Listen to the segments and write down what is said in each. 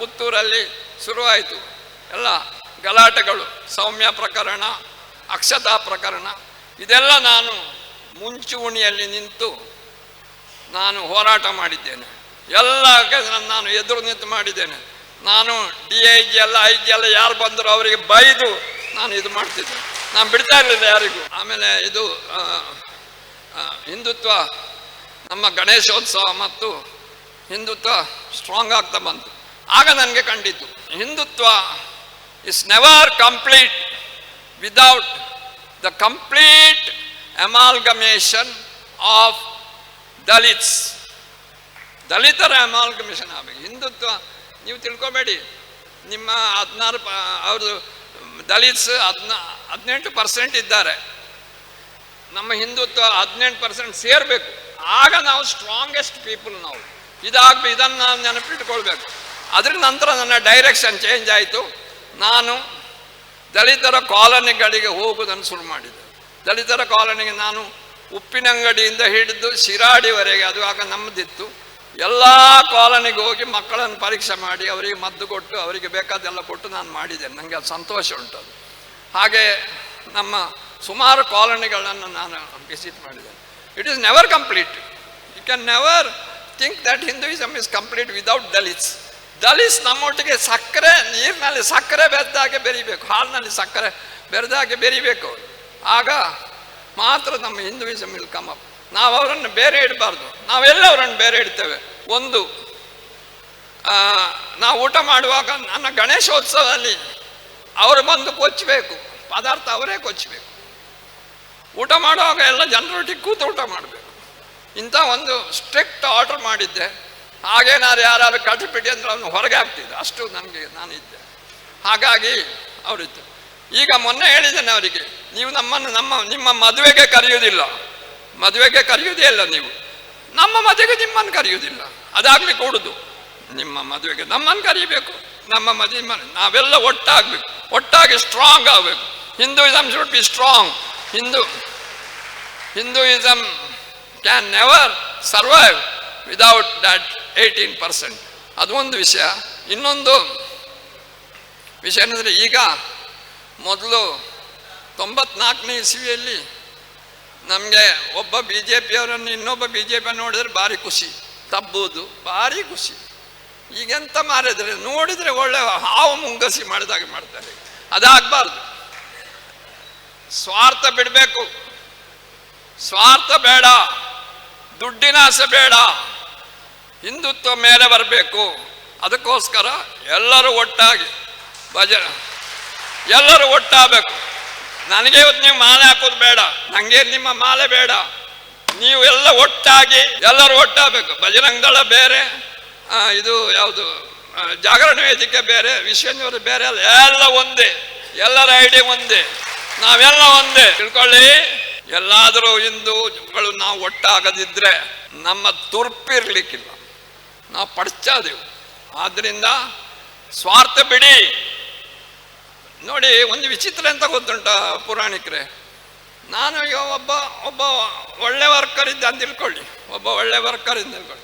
ಪುತ್ತೂರಲ್ಲಿ ಶುರುವಾಯಿತು ಎಲ್ಲ ಗಲಾಟೆಗಳು, ಸೌಮ್ಯ ಪ್ರಕರಣ, ಅಕ್ಷತಾ ಪ್ರಕರಣ, ಇದೆಲ್ಲ ನಾನು ಮುಂಚೂಣಿಯಲ್ಲಿ ನಿಂತು ನಾನು ಹೋರಾಟ ಮಾಡಿದ್ದೇನೆ. ಎಲ್ಲ ನಾನು ಎದುರು ನಿಂತು ಮಾಡಿದ್ದೇನೆ. ನಾನು DIG ಎಲ್ಲ IG ಎಲ್ಲ ಯಾರು ಬಂದರೂ ಅವರಿಗೆ ಬೈದು ನಾನು ಇದು ಮಾಡ್ತಿದ್ದೆ, ನಾನು ಬಿಡ್ತಾ ಇರಲಿಲ್ಲ ಯಾರಿಗೂ. ಆಮೇಲೆ ಇದು ಹಿಂದುತ್ವ, ನಮ್ಮ ಗಣೇಶೋತ್ಸವ ಮತ್ತು ಹಿಂದುತ್ವ ಸ್ಟ್ರಾಂಗ್ ಆಗ್ತಾ ಬಂತು. ಆಗ ನನಗೆ ಕಂಡಿತು Hindutva is never complete without the complete amalgamation of Dalits. ದಲಿತರ ಅಮಾಲ್ಗಮೇಷನ್ ಆಗಬೇಕು. ಹಿಂದುತ್ವ ನೀವು ತಿಳ್ಕೊಬೇಡಿ, ನಿಮ್ಮ 16 ಅವ್ರದ್ದು ದಲಿತ್ಸ್ 18% ಇದ್ದಾರೆ, ನಮ್ಮ ಹಿಂದುತ್ವ 18% ಸೇರಬೇಕು. ಆಗ ನಾವು ಸ್ಟ್ರಾಂಗೆಸ್ಟ್ ಪೀಪಲ್. ನಾವು ಇದನ್ನು ನಾವು ನೆನಪಿಟ್ಕೊಳ್ಬೇಕು. ಅದರ ನಂತರ ನನ್ನ ಡೈರೆಕ್ಷನ್ ಚೇಂಜ್ ಆಯಿತು. ನಾನು ದಲಿತರ ಕಾಲೋನಿಗಳಿಗೆ ಹೋಗುವುದನ್ನು ಶುರು ಮಾಡಿದೆ. ದಲಿತರ ಕಾಲೋನಿಗೆ ನಾನು ಉಪ್ಪಿನಂಗಡಿಯಿಂದ ಹಿಡಿದು ಶಿರಾಡಿವರೆಗೆ, ಅದು ಆಗ ನಮ್ಮದಿತ್ತು, ಎಲ್ಲ ಕಾಲೋನಿಗೆ ಹೋಗಿ ಮಕ್ಕಳನ್ನು ಪರೀಕ್ಷೆ ಮಾಡಿ ಅವರಿಗೆ ಮದ್ದು ಕೊಟ್ಟು ಅವರಿಗೆ ಬೇಕಾದೆಲ್ಲ ಕೊಟ್ಟು ನಾನು ಮಾಡಿದ್ದೇನೆ. ನನಗೆ ಅದು ಸಂತೋಷ ಉಂಟು. ಅದು ಹಾಗೆ ನಮ್ಮ ಸುಮಾರು ಕಾಲೋನಿಗಳನ್ನು ನಾನು ವಿಸಿಟ್ ಮಾಡಿದ್ದೇನೆ. It is never complete. You can never think that Hinduism is complete without Dalits. Dalits ನಮ್ಮೊಟ್ಟಿಗೆ ಸಕ್ಕರೆ, ನೀರಿನಲ್ಲಿ ಸಕ್ಕರೆ ಬೆರೆದಾಗೆ ಬೆರಿಬೇಕು, ಹಾಲಿನಲ್ಲಿ ಸಕ್ಕರೆ ಬೆರೆದಾಗೆ ಬೆರಿಬೇಕು. ಆಗ ಮಾತ್ರ ನಮ್ಮ ಹಿಂದೂಯಿಸಮ್ ವಿಲ್ ಕಮ್ ಅಪ್. ನಾವು ಅವರನ್ನು ಬೇರೆ ಇಡಬಾರ್ದು, ನಾವೆಲ್ಲ ಅವರನ್ನು ಬೇರೆ ಇಡ್ತೇವೆ. ಒಂದು, ನಾವು ಊಟ ಮಾಡುವಾಗ ನನ್ನ ಗಣೇಶೋತ್ಸವದಲ್ಲಿ ಅವರು ಬಂದು ಕೊಚ್ಚಬೇಕು, ಪದಾರ್ಥ ಅವರೇ ಕೊಚ್ಚಬೇಕು. ಊಟ ಮಾಡುವಾಗ ಎಲ್ಲ ಜನರೊಟ್ಟಿಗೆ ಕೂತು ಊಟ ಮಾಡಬೇಕು. ಇಂಥ ಒಂದು ಸ್ಟ್ರಿಕ್ಟ್ ಆರ್ಡರ್ ಮಾಡಿದ್ದೆ. ಹಾಗೇನಾದ್ರು ಯಾರು ಕಟ್ಟಿಪಿಟಿ ಅಂದ್ರೆ ಅವನು ಹೊರಗೆ ಆಗ್ತಿದ್ದೆ, ಅಷ್ಟು ನಾನಿದ್ದೆ. ಹಾಗಾಗಿ ಅವರಿದ್ದು. ಈಗ ಮೊನ್ನೆ ಹೇಳಿದ್ದೇನೆ ಅವರಿಗೆ, ನೀವು ನಿಮ್ಮ ಮದುವೆಗೆ ಕರೆಯುವುದಿಲ್ಲ, ಮದುವೆಗೆ ಕರೆಯುವುದೇ ಇಲ್ಲ, ನೀವು ನಮ್ಮ ಮದುವೆಗೆ ನಿಮ್ಮನ್ನು ಕರೆಯುವುದಿಲ್ಲ. ಅದಾಗಲಿ ಕೂಡುದು. ನಿಮ್ಮ ಮದುವೆಗೆ ನಮ್ಮನ್ನು ಕರೀಬೇಕು, ನಮ್ಮ ಮದುವೆ ನಾವೆಲ್ಲ ಒಟ್ಟಾಗಬೇಕು, ಒಟ್ಟಾಗಿ ಸ್ಟ್ರಾಂಗ್ ಆಗಬೇಕು. Hinduism should be strong. Hinduism can never survive without that 18%. ಅದು ಒಂದು ವಿಷಯ. ಇನ್ನೊಂದು ವಿಷಯ ಏನಂದರೆ, ಈಗ ಮೊದಲು 94ನೇ ಇಸ್ವಿಯಲ್ಲಿ ನಮಗೆ ಒಬ್ಬ BJP ಅವರನ್ನು ಇನ್ನೊಬ್ಬ BJP ನೋಡಿದ್ರೆ ಭಾರಿ ಖುಷಿ, ತಬ್ಬುವುದು ಭಾರಿ ಖುಷಿ. ಈಗೆಂತ ಮಾರಿದ್ರೆ ನೋಡಿದರೆ ಒಳ್ಳೆ ಹಾವು ಮುಂಗಸಿ ಮಾಡಿದಾಗ ಮಾಡ್ತಾರೆ. ಅದಾಗಬಾರ್ದು. ಸ್ವಾರ್ಥ ಬಿಡಬೇಕು, ಸ್ವಾರ್ಥ ಬೇಡ, ದುಡ್ಡಿನ ಆಸೆ ಬೇಡ, ಹಿಂದುತ್ವ ಮೇಲೆ ಬರಬೇಕು. ಅದಕ್ಕೋಸ್ಕರ ಎಲ್ಲರೂ ಒಟ್ಟಾಗಿ ಎಲ್ಲರೂ ಒಟ್ಟಾಗಬೇಕು. ನನಗೆ ಇವತ್ತು ನೀವು ಮಾಲೆ ಹಾಕೋದು ಬೇಡ, ನನಗೆ ನಿಮ್ಮ ಮಾಲೆ ಬೇಡ, ನೀವು ಎಲ್ಲ ಒಟ್ಟಾಗಿ ಎಲ್ಲರೂ ಒಟ್ಟಾಗಬೇಕು. ಬಜರಂಗ ದಳ ಬೇರೆ, ಇದು ಯಾವುದು ಜಾಗರಣ ವೇದಿಕೆ ಬೇರೆ, ವಿಶ್ವೇಶ್ವರ ಬೇರೆ, ಎಲ್ಲ ಒಂದೇ, ಎಲ್ಲರ ಐಡಿಯಾ ಒಂದೇ, ನಾವೆಲ್ಲ ಒಂದೇ. ತಿಳ್ಕೊಳ್ಳಿ, ಎಲ್ಲಾದರೂ ಹಿಂದೂಗಳು ನಾವು ಒಟ್ಟಾಗದಿದ್ರೆ ನಮ್ಮ ತುರ್ಪಿರ್ಲಿಕ್ಕಿಲ್ಲ, ನಾವು ಪಡ್ಚಾದೆವು. ಆದ್ದರಿಂದ ಸ್ವಾರ್ಥ ಬಿಡಿ. ನೋಡಿ, ಒಂದು ವಿಚಿತ್ರ ಅಂತ ಗೊತ್ತುಂಟ ಪುರಾಣಿಕರೇ, ನಾನು ಈಗ ಒಬ್ಬ ಒಳ್ಳೆ ವರ್ಕರ್ ಇದ್ದ ಅಂತ ತಿಳ್ಕೊಳ್ಳಿ, ಒಬ್ಬ ಒಳ್ಳೆ ವರ್ಕರ್ ಅಂತ ತಿಳ್ಕೊಳ್ಳಿ.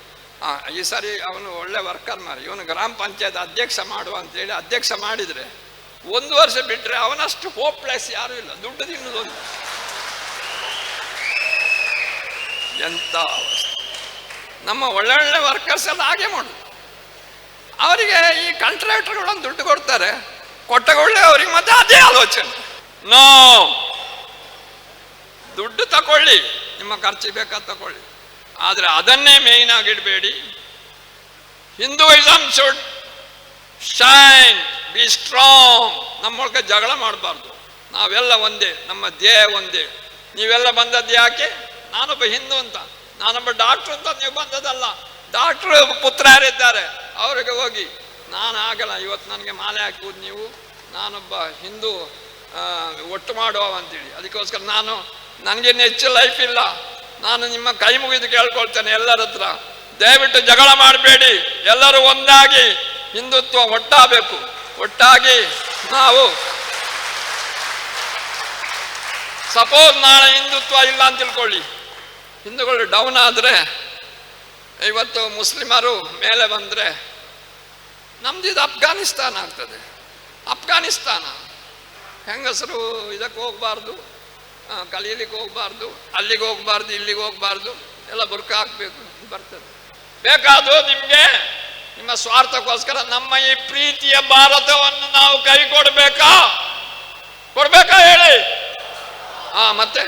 ಈ ಸಾರಿ ಅವನು ಒಳ್ಳೆ ವರ್ಕರ್ ಮಾರಿ, ಇವನು ಗ್ರಾಮ ಪಂಚಾಯತ್ ಅಧ್ಯಕ್ಷ ಮಾಡುವ ಅಂತೇಳಿ ಅಧ್ಯಕ್ಷ ಮಾಡಿದರೆ 1 ವರ್ಷ ಬಿಟ್ಟರೆ ಅವನಷ್ಟು ಹೋಪ್ಲೆಸ್ ಯಾರೂ ಇಲ್ಲ. ದುಡ್ಡು ತಿನ್ನೋದೊಂದು ಎಂಥ ಅವಸ್ಥೆ. ನಮ್ಮ ಒಳ್ಳೊಳ್ಳೆ ವರ್ಕರ್ಸ್ ಎಲ್ಲ ಹಾಗೆ ಮಾಡೋದು. ಅವರಿಗೆ ಈ ಕಾಂಟ್ರಾಕ್ಟರ್ಗಳನ್ನು ದುಡ್ಡು ಕೊಡ್ತಾರೆ, ಕೊಟ್ಟಗೊಳ್ಳೆ ಅವ್ರಿಗೆ ಮತ್ತೆ ಅದೇ ಆಲೋಚನೆ. ನೋ, ದುಡ್ಡು ತಗೊಳ್ಳಿ, ನಿಮ್ಮ ಖರ್ಚಿಗೆ ಬೇಕಾದ ತಗೊಳ್ಳಿ, ಆದರೆ ಅದನ್ನೇ ಮೇಯ್ನ್ ಆಗಿಡಬೇಡಿ. Hinduism should shine, be strong. ನಮ್ಮೊಳಗೆ ಜಗಳ ಮಾಡಬಾರ್ದು, ನಾವೆಲ್ಲ ಒಂದೇ, ನಮ್ಮ ಧ್ಯೇಯ ಒಂದೇ. ನೀವೆಲ್ಲ ಬಂದದ್ದು ಯಾಕೆ? ನಾನೊಬ್ಬ ಹಿಂದೂ ಅಂತ, ನಾನೊಬ್ಬ ಡಾಕ್ಟ್ರು ಅಂತ ನೀವು ಬಂದದಲ್ಲ. ಡಾಕ್ಟ್ರು ಪುತ್ರ ಯಾರಿದ್ದಾರೆ ಅವರಿಗೆ ಹೋಗಿ, ನಾನು ಆಗಲ್ಲ, ಇವತ್ತು ನನಗೆ ಮಾಲೆ ಹಾಕುವುದು ನೀವು, ನಾನೊಬ್ಬ ಹಿಂದೂ ಒಟ್ಟು ಮಾಡುವ ಅಂತೇಳಿ. ಅದಕ್ಕೋಸ್ಕರ ನನಗೇನು ಹೆಚ್ಚು ಲೈಫ್ ಇಲ್ಲ. ನಾನು ನಿಮ್ಮ ಕೈ ಮುಗಿದು ಕೇಳ್ಕೊಳ್ತೇನೆ ಎಲ್ಲರ ಹತ್ರ, ದಯವಿಟ್ಟು ಜಗಳ ಮಾಡಬೇಡಿ, ಎಲ್ಲರೂ ಒಂದಾಗಿ ಹಿಂದುತ್ವ ಒಟ್ಟಾಗಬೇಕು. ಒಟ್ಟಾಗಿ ನಾವು, ಸಪೋಸ್ ನಾಳೆ ಹಿಂದುತ್ವ ಇಲ್ಲ ಅಂತ ತಿಳ್ಕೊಳ್ಳಿ, ಹಿಂದೂಗಳು ಡೌನ್ ಆದರೆ, ಇವತ್ತು ಮುಸ್ಲಿಮರು ಮೇಲೆ ಬಂದರೆ ನಮ್ದು ಇದು ಅಫ್ಘಾನಿಸ್ತಾನ ಆಗ್ತದೆ. ಅಫ್ಘಾನಿಸ್ತಾನ ಹೆಂಗಸರು ಇದಕ್ಕೆ ಹೋಗ್ಬಾರ್ದು, ಕಲೀಲಿಕ್ಕೆ ಹೋಗ್ಬಾರ್ದು, ಅಲ್ಲಿಗೆ ಹೋಗ್ಬಾರ್ದು, ಇಲ್ಲಿಗೆ ಹೋಗ್ಬಾರ್ದು, ಎಲ್ಲ ಬುರ್ಕ ಹಾಕ್ಬೇಕು ಬರ್ತದೆ. ಬೇಕಾದೋ ನಿಮಗೆ ನಿಮ್ಮ ಸ್ವಾರ್ಥಕ್ಕೋಸ್ಕರ ನಮ್ಮ ಈ ಪ್ರೀತಿಯ ಭಾರತವನ್ನು ನಾವು ಕೈ ಕೊಡ್ಬೇಕಾ ಹೇಳಿ? ಮತ್ತೆ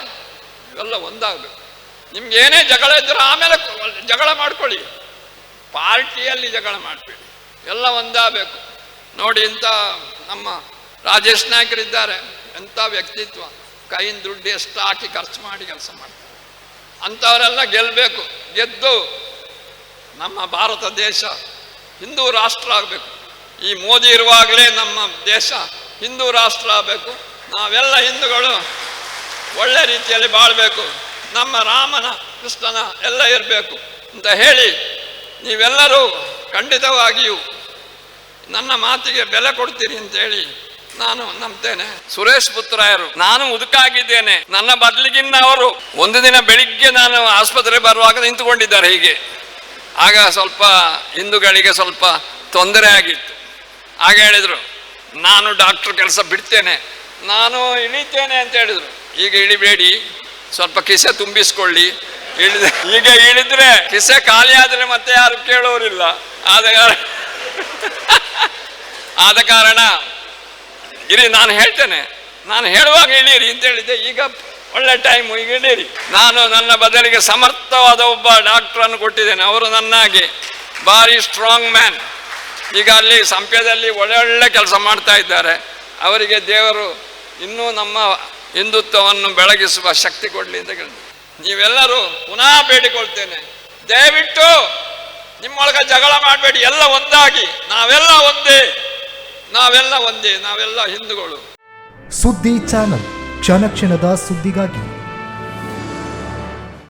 ಇವೆಲ್ಲ ಒಂದಾಗಬೇಕು. ನಿಮ್ಗೆ ಏನೇ ಜಗಳ ಇದ್ದರೂ ಆಮೇಲೆ ಜಗಳ ಮಾಡ್ಕೊಳ್ಳಿ, ಪಾರ್ಟಿಯಲ್ಲಿ ಜಗಳ ಮಾಡಬೇಡಿ, ಎಲ್ಲ ಒಂದಾಗಬೇಕು. ನೋಡಿ, ಇಂಥ ನಮ್ಮ ರಾಜೇಶ್ ನಾಯ್ಕರಿದ್ದಾರೆ, ಎಂಥ ವ್ಯಕ್ತಿತ್ವ, ಕೈಯಿಂದ ದುಡ್ಡು ಎಷ್ಟು ಹಾಕಿ ಖರ್ಚು ಮಾಡಿ ಕೆಲಸ ಮಾಡ್ತಾರೆ. ಅಂಥವರೆಲ್ಲ ಗೆಲ್ಲಬೇಕು. ಗೆದ್ದು ನಮ್ಮ ಭಾರತ ದೇಶ ಹಿಂದೂ ರಾಷ್ಟ್ರ ಆಗಬೇಕು. ಈ ಮೋದಿ ಇರುವಾಗಲೇ ನಮ್ಮ ದೇಶ ಹಿಂದೂ ರಾಷ್ಟ್ರ ಆಗಬೇಕು. ನಾವೆಲ್ಲ ಹಿಂದೂಗಳು ಒಳ್ಳೆ ರೀತಿಯಲ್ಲಿ ಬಾಳಬೇಕು, ನಮ್ಮ ರಾಮನ ಕೃಷ್ಣನ ಎಲ್ಲ ಇರಬೇಕು ಅಂತ ಹೇಳಿ, ನೀವೆಲ್ಲರೂ ಖಂಡಿತವಾಗಿಯೂ ನನ್ನ ಮಾತಿಗೆ ಬೆಲೆ ಕೊಡ್ತೀರಿ ಅಂತೇಳಿ ನಾನು ನಂಬ್ತೇನೆ. ಸುರೇಶ್ ಪುತ್ರಯರು, ನಾನು ಮುದುಕಾಗಿದ್ದೇನೆ, ನನ್ನ ಬದಲಿಗಿನ್ನ ಅವರು ಒಂದು ದಿನ ಬೆಳಿಗ್ಗೆ ನಾನು ಆಸ್ಪತ್ರೆ ಬರುವಾಗ ನಿಂತುಕೊಂಡಿದ್ದಾರೆ ಹೀಗೆ. ಆಗ ಸ್ವಲ್ಪ ಹಿಂದೂಗಳಿಗೆ ಸ್ವಲ್ಪ ತೊಂದರೆ ಆಗಿತ್ತು. ಆಗ ಹೇಳಿದರು, ನಾನು ಡಾಕ್ಟರ್ ಕೆಲಸ ಬಿಡ್ತೇನೆ, ನಾನು ಇಳಿತೇನೆ ಅಂತ ಹೇಳಿದರು. ಈಗ ಇಳಿಬೇಡಿ, ಸ್ವಲ್ಪ ಕಿಸೆ ತುಂಬಿಸ್ಕೊಳ್ಳಿ. ಈಗ ಇಳಿದ್ರೆ ಕಿಸೆ ಖಾಲಿ ಆದರೆ ಮತ್ತೆ ಯಾರು ಕೇಳೋರಿಲ್ಲ. ಆದ ಕಾರಣ ಇರಿ, ನಾನು ಹೇಳ್ತೇನೆ, ನಾನು ಹೇಳುವಾಗ ಇಳೀರಿ ಅಂತ ಹೇಳಿದ್ದೆ. ಈಗ ಒಳ್ಳೆ ಟೈಮು, ಈಗ ಇಳೀರಿ. ನಾನು ನನ್ನ ಬದಲಿಗೆ ಸಮರ್ಥವಾದ ಒಬ್ಬ ಡಾಕ್ಟ್ರನ್ನು ಕೊಟ್ಟಿದ್ದೇನೆ. ಅವರು ನನ್ನಾಗೆ ಭಾರಿ ಸ್ಟ್ರಾಂಗ್ ಮ್ಯಾನ್. ಈಗ ಅಲ್ಲಿ ಸಂಪ್ಯದಲ್ಲಿ ಒಳ್ಳೆ ಕೆಲಸ ಮಾಡ್ತಾ ಇದ್ದಾರೆ. ಅವರಿಗೆ ದೇವರು ಇನ್ನೂ ನಮ್ಮ ಹಿಂದುತ್ವವನ್ನು ಬೆಳಗಿಸುವ ಶಕ್ತಿ ಕೊಡಲಿ ಅಂತ ಕೇಳಿದೆ. ನೀವೆಲ್ಲರೂ ಪುನಃ ಬೇಡಿಕೊಳ್ತೇನೆ, ದಯವಿಟ್ಟು ನಿಮ್ಮೊಳಗೆ ಜಗಳ ಮಾಡಬೇಡಿ, ಎಲ್ಲ ಒಂದಾಗಿ, ನಾವೆಲ್ಲ ಒಂದೇ, ನಾವೆಲ್ಲ ಹಿಂದೂಗಳು. ಸುದ್ದಿ ಚಾನಲ್, ಕ್ಷಣ ಕ್ಷಣದ ಸುದ್ದಿಗಾಗಿ.